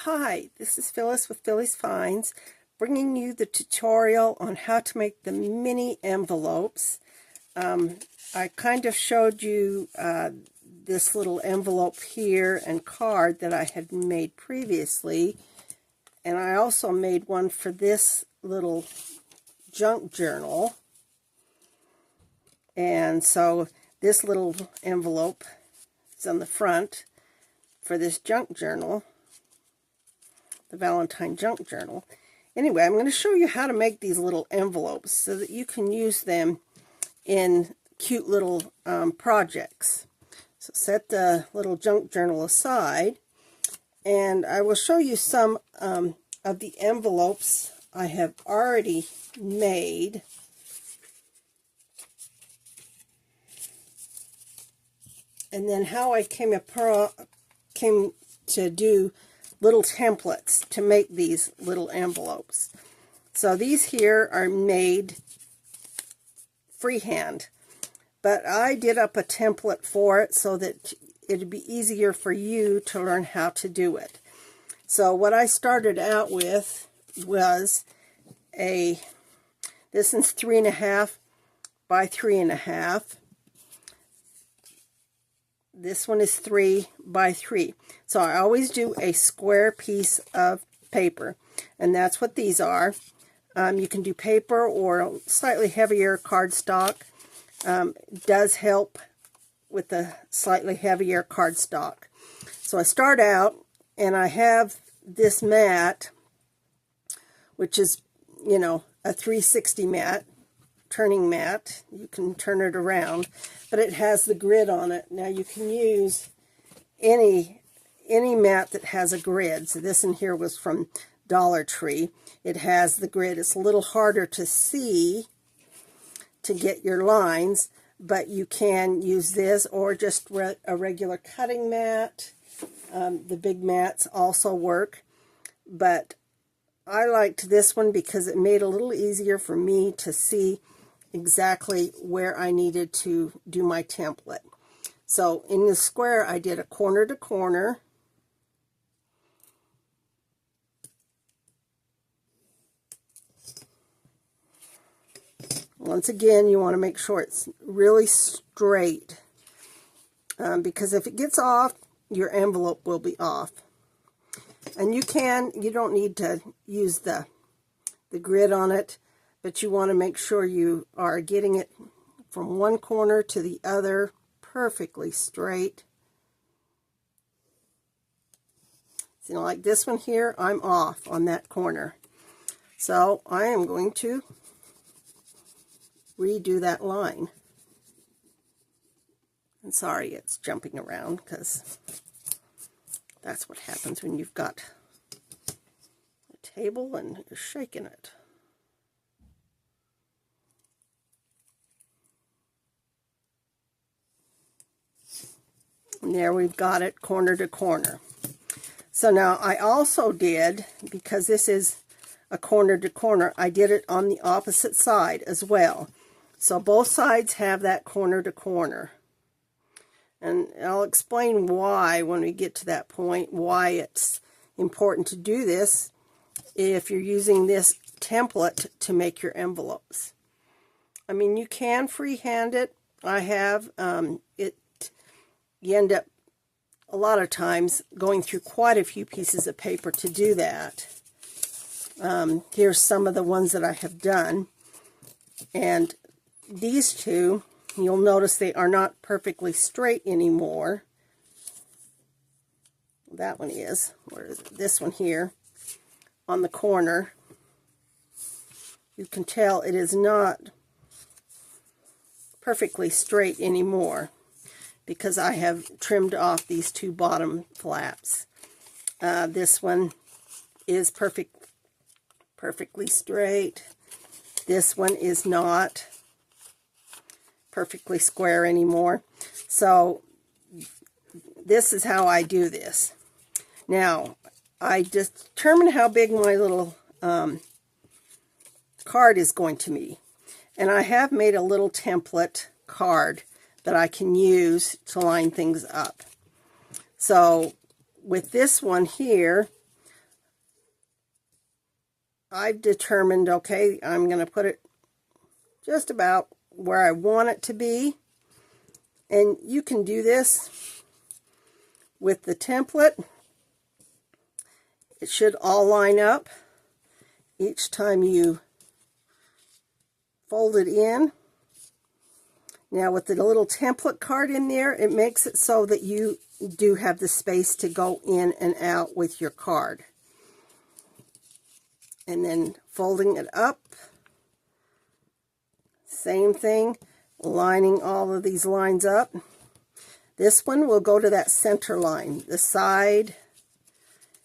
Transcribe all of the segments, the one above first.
Hi, this is Phyllis with Phyllis Finds, bringing you the tutorial on how to make the mini envelopes. I kind of showed you this little envelope here and card that I had made previously, and I also made one for this little junk journal. And so this little envelope is on the front for this junk journal, the Valentine junk journal. Anyway, I'm going to show you how to make these little envelopes so that you can use them in cute little projects. So set the little junk journal aside, and I will show you some of the envelopes I have already made. And then how I came to do little templates to make these little envelopes. So these here are made freehand, but I did up a template for it so that it'd be easier for you to learn how to do it. So what I started out with was this is 3.5 by 3.5. This one is 3 by 3. So I always do a square piece of paper, and that's what these are. You can do paper or slightly heavier cardstock. Does help with the slightly heavier cardstock. So I start out, and I have this mat, which is, you know, a 360 mat. Turning mat. You can turn it around, but it has the grid on it. Now you can use any mat that has a grid. So this in here was from Dollar Tree. It has the grid. It's a little harder to see to get your lines, but you can use this or just a regular cutting mat. The big mats also work, but I liked this one because it made it a little easier for me to see exactly where I needed to do my template. So in the square, I did a corner to corner. Once again, you want to make sure it's really straight, because if it gets off, your envelope will be off. And you don't need to use the grid on it, but you want to make sure you are getting it from one corner to the other perfectly straight. So, like this one here, I'm off on that corner. So I am going to redo that line. And sorry, it's jumping around because that's what happens when you've got a table and you're shaking it. And there we've got it corner to corner. So now I also did, because this is a corner to corner, I did it on the opposite side as well. So both sides have that corner to corner. And I'll explain why when we get to that point, why it's important to do this if you're using this template to make your envelopes. I mean, you can freehand it. I have you end up a lot of times going through quite a few pieces of paper to do that. Here's some of the ones that I have done. And these two, you'll notice they are not perfectly straight anymore. That one is. Where is it? This one here on the corner. You can tell it is not perfectly straight anymore, because I have trimmed off these two bottom flaps. This one is perfectly straight. This one is not perfectly square anymore. So this is how I do this. Now, I determine how big my little card is going to be. And I have made a little template card that I can use to line things up. So with this one here, I've determined, okay, I'm going to put it just about where I want it to be. And you can do this with the template. It should all line up each time you fold it in. Now with the little template card in there, it makes it so that you do have the space to go in and out with your card. And then folding it up, same thing, lining all of these lines up. This one will go to that center line. The side,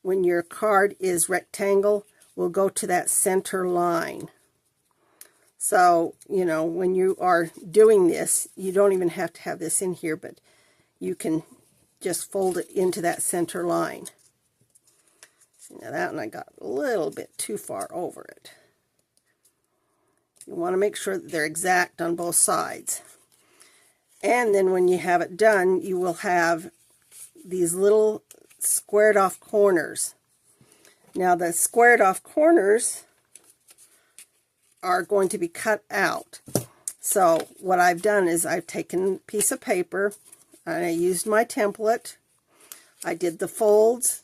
when your card is rectangle, will go to that center line. So, you know, when you are doing this, you don't even have to have this in here, but you can just fold it into that center line. See, now that one I got a little bit too far over it. You want to make sure that they're exact on both sides. And then when you have it done, you will have these little squared off corners. Now the squared off corners are going to be cut out. So what I've done is I've taken a piece of paper and I used my template. I did the folds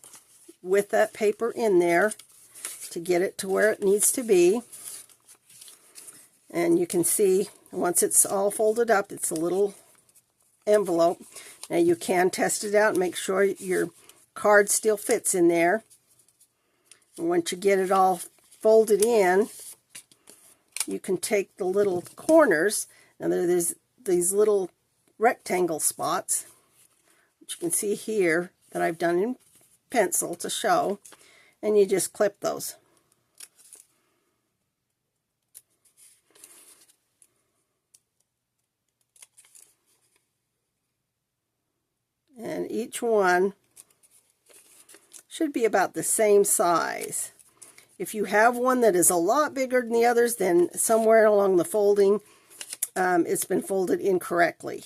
with that paper in there to get it to where it needs to be. And you can see once it's all folded up, it's a little envelope. Now you can test it out and make sure your card still fits in there. And once you get it all folded in, you can take the little corners. Now there's these little rectangle spots, which you can see here that I've done in pencil to show, and you just clip those. And each one should be about the same size. If you have one that is a lot bigger than the others, then somewhere along the folding, it's been folded incorrectly.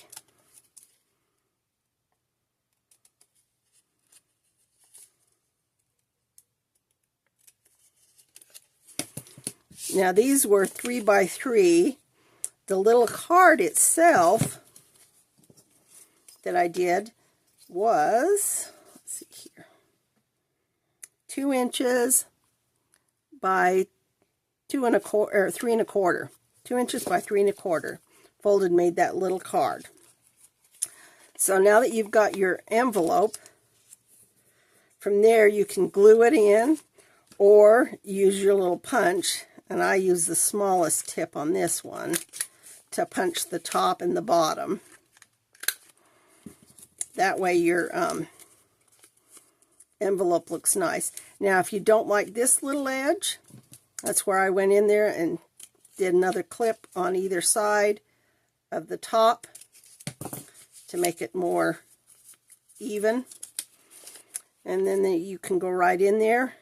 Now these were 3 by 3. The little card itself that I did was, let's see here, 2 inches by 2 1/4 or 3 1/4. 2 inches by 3 1/4. Folded, made that little card. So now that you've got your envelope, from there you can glue it in or use your little punch, and I use the smallest tip on this one to punch the top and the bottom. That way your envelope looks nice. Now if you don't like this little edge, that's where I went in there and did another clip on either side of the top to make it more even. And then you can go right in there,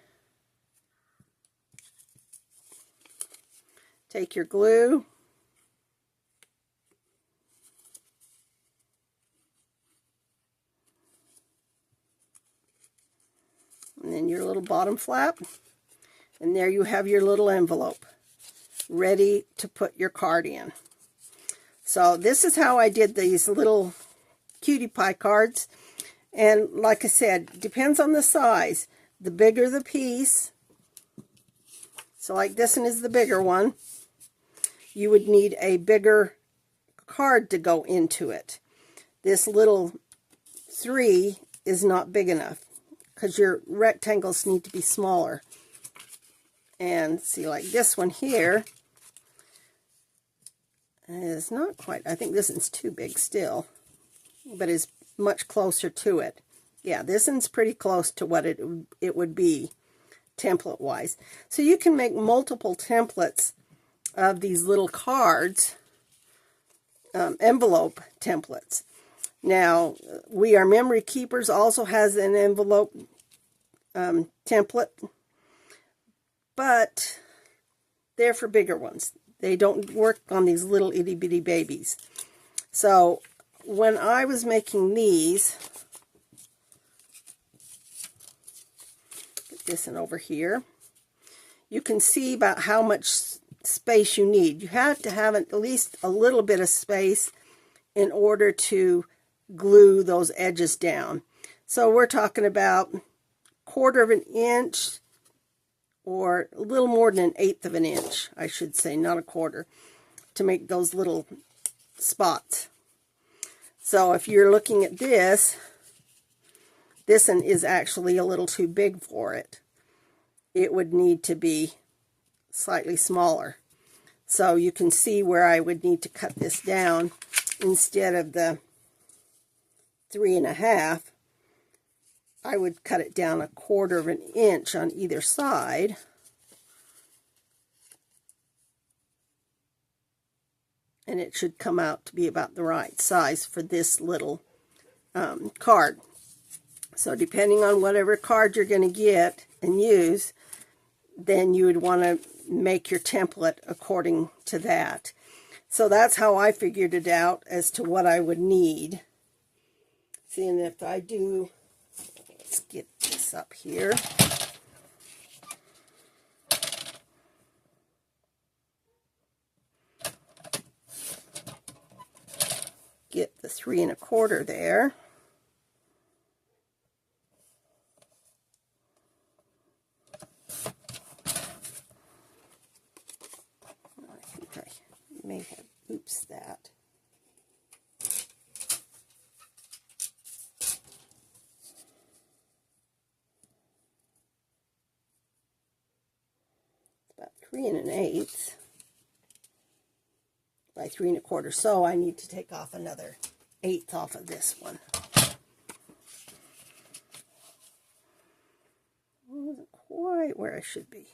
take your glue, and then your little bottom flap, and there you have your little envelope ready to put your card in. So this is how I did these little cutie pie cards. And like I said, depends on the size. The bigger the piece, so like this one is the bigger one, you would need a bigger card to go into it. This little 3 is not big enough because your rectangles need to be smaller. And see, like this one here is not quite, I think this one's too big still, but is much closer to it. Yeah, this one's pretty close to what it would be template wise. So you can make multiple templates of these little cards, envelope templates. Now, We Are Memory Keepers also has an envelope template, but they're for bigger ones. They don't work on these little itty bitty babies. So when I was making these, get this one over here, you can see about how much space you need. You have to have at least a little bit of space in order to glue those edges down. So we're talking about 1/4 of an inch, or a little more than 1/8 of an inch, I should say, not a 1/4, to make those little spots. So if you're looking at this one is actually a little too big for it. It would need to be slightly smaller. So you can see where I would need to cut this down. Instead of the 3.5, I would cut it down 1/4 of an inch on either side. And it should come out to be about the right size for this little card. So depending on whatever card you're going to get and use, then you would want to make your template according to that. So that's how I figured it out as to what I would need. See, and if I do, let's get this up here. Get the 3 1/4 there. I think I may have oops that. About 3 1/8 by 3 1/4. So I need to take off another 1/8 off of this one. Wasn't quite where I should be.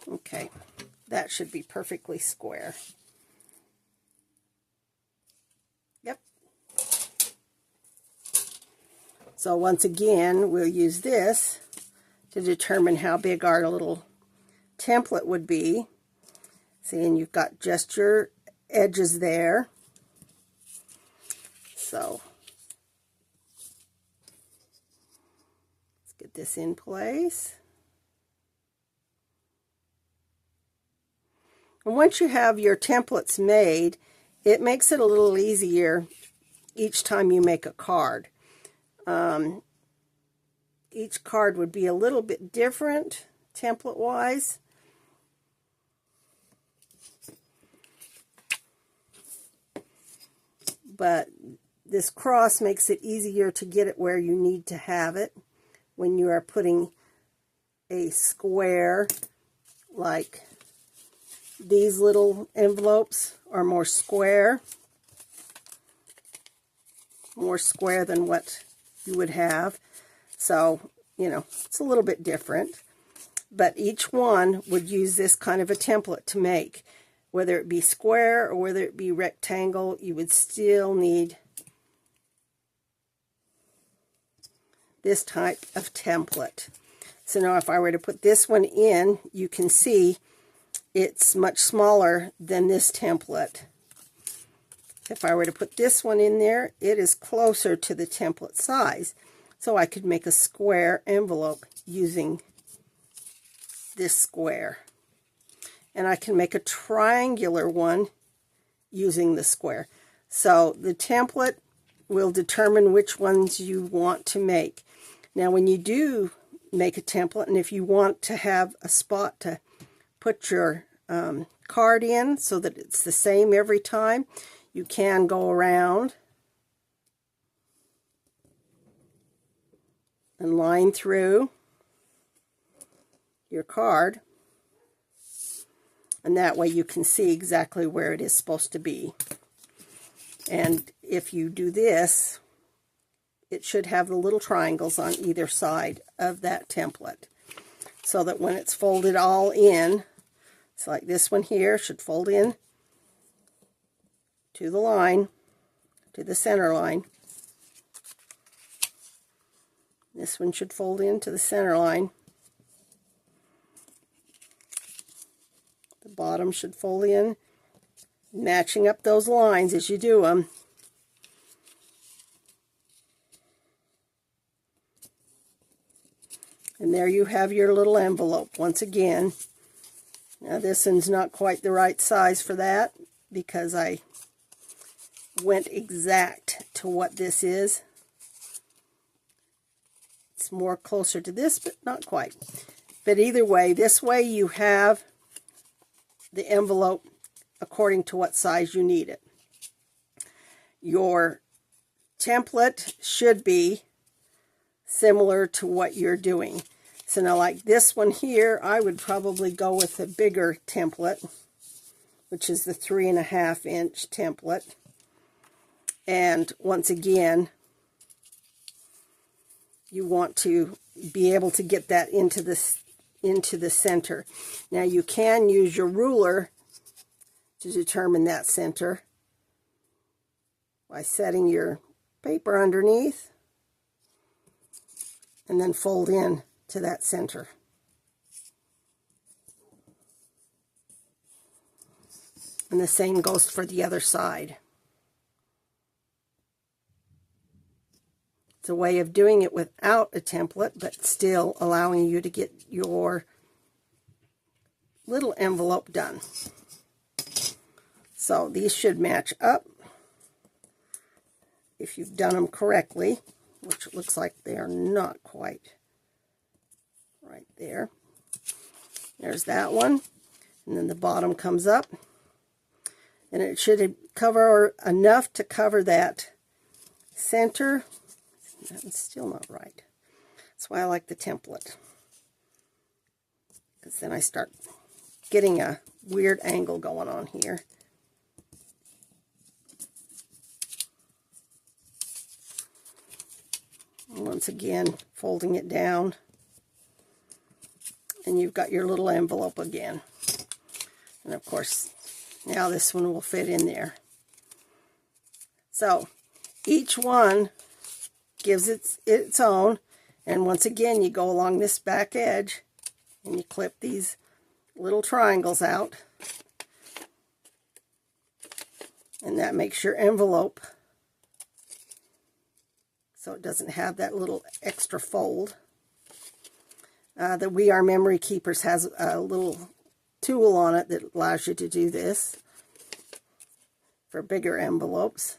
Okay, that should be perfectly square. Yep. So once again, we'll use this to determine how big our little template would be. See, and you've got just your edges there. So let's get this in place. And once you have your templates made, it makes it a little easier each time you make a card. Each card would be a little bit different template-wise. But this cross makes it easier to get it where you need to have it when you are putting a square. Like these little envelopes are more square than what you would have. So, you know, it's a little bit different. But each one would use this kind of a template to make. Whether it be square or whether it be rectangle, you would still need this type of template. So now if I were to put this one in, you can see it's much smaller than this template. If I were to put this one in there, it is closer to the template size. So I could make a square envelope using this square. And I can make a triangular one using the square. So the template will determine which ones you want to make. Now when you do make a template, and if you want to have a spot to put your card in so that it's the same every time, you can go around and line through your card, and that way you can see exactly where it is supposed to be. And if you do this, it should have the little triangles on either side of that template, so that when it's folded all in, it's like this one here should fold in to the line, to the center line. This one should fold into the center line. The bottom should fold in, matching up those lines as you do them. And there you have your little envelope once again. Now this one's not quite the right size for that because I went exact to what this is. It's more closer to this, but not quite. But either way, this way you have the envelope according to what size you need it. Your template should be similar to what you're doing. So now like this one here, I would probably go with a bigger template, which is the 3.5 inch template. And once again, you want to be able to get that into the center. Now you can use your ruler to determine that center by setting your paper underneath and then fold in to that center. And the same goes for the other side. It's a way of doing it without a template, but still allowing you to get your little envelope done. So these should match up if you've done them correctly, which it looks like they are not quite right there. There's that one. And then the bottom comes up. And it should cover enough to cover that center. That's still not right. That's why I like the template. Because then I start getting a weird angle going on here. And once again, folding it down. And you've got your little envelope again. And of course, now this one will fit in there. So, each one gives its own, and once again you go along this back edge and you clip these little triangles out, and that makes your envelope so it doesn't have that little extra fold. The We Are Memory Keepers has a little tool on it that allows you to do this for bigger envelopes.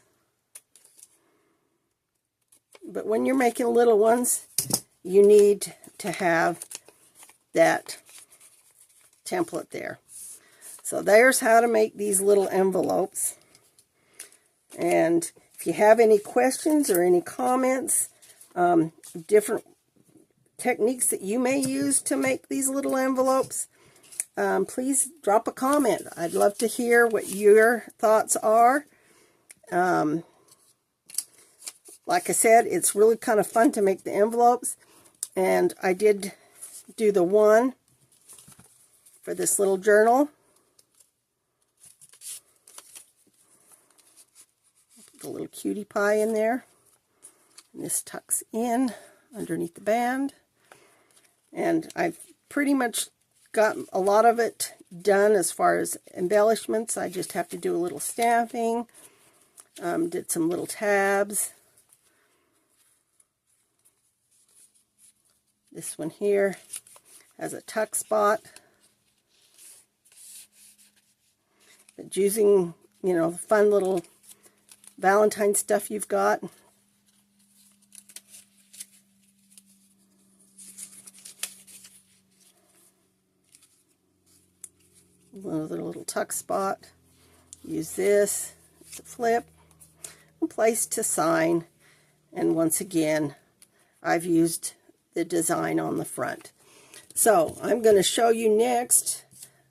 But when you're making little ones, you need to have that template there. So there's how to make these little envelopes. And if you have any questions or any comments, different techniques that you may use to make these little envelopes, please drop a comment. I'd love to hear what your thoughts are. Like I said, it's really kind of fun to make the envelopes, and I did do the one for this little journal. Put the little cutie pie in there, and this tucks in underneath the band, and I've pretty much got a lot of it done as far as embellishments. I just have to do a little stamping, did some little tabs. This one here has a tuck spot. But using, you know, fun little Valentine stuff you've got. Another little tuck spot. Use this to flip. A place to sign. And once again, I've used the design on the front. So I'm going to show you next,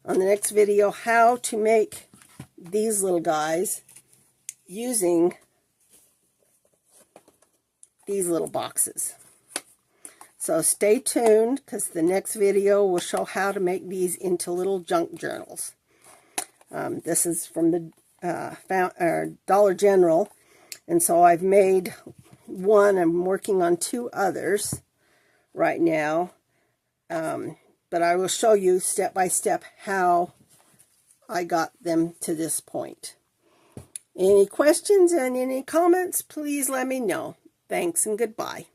on the next video, how to make these little guys using these little boxes. So stay tuned, because the next video will show how to make these into little junk journals. This is from the Dollar General, and so I've made one. I'm working on 2 others right now, but I will show you step by step how I got them to this point. Any questions and any comments, please let me know. Thanks and goodbye.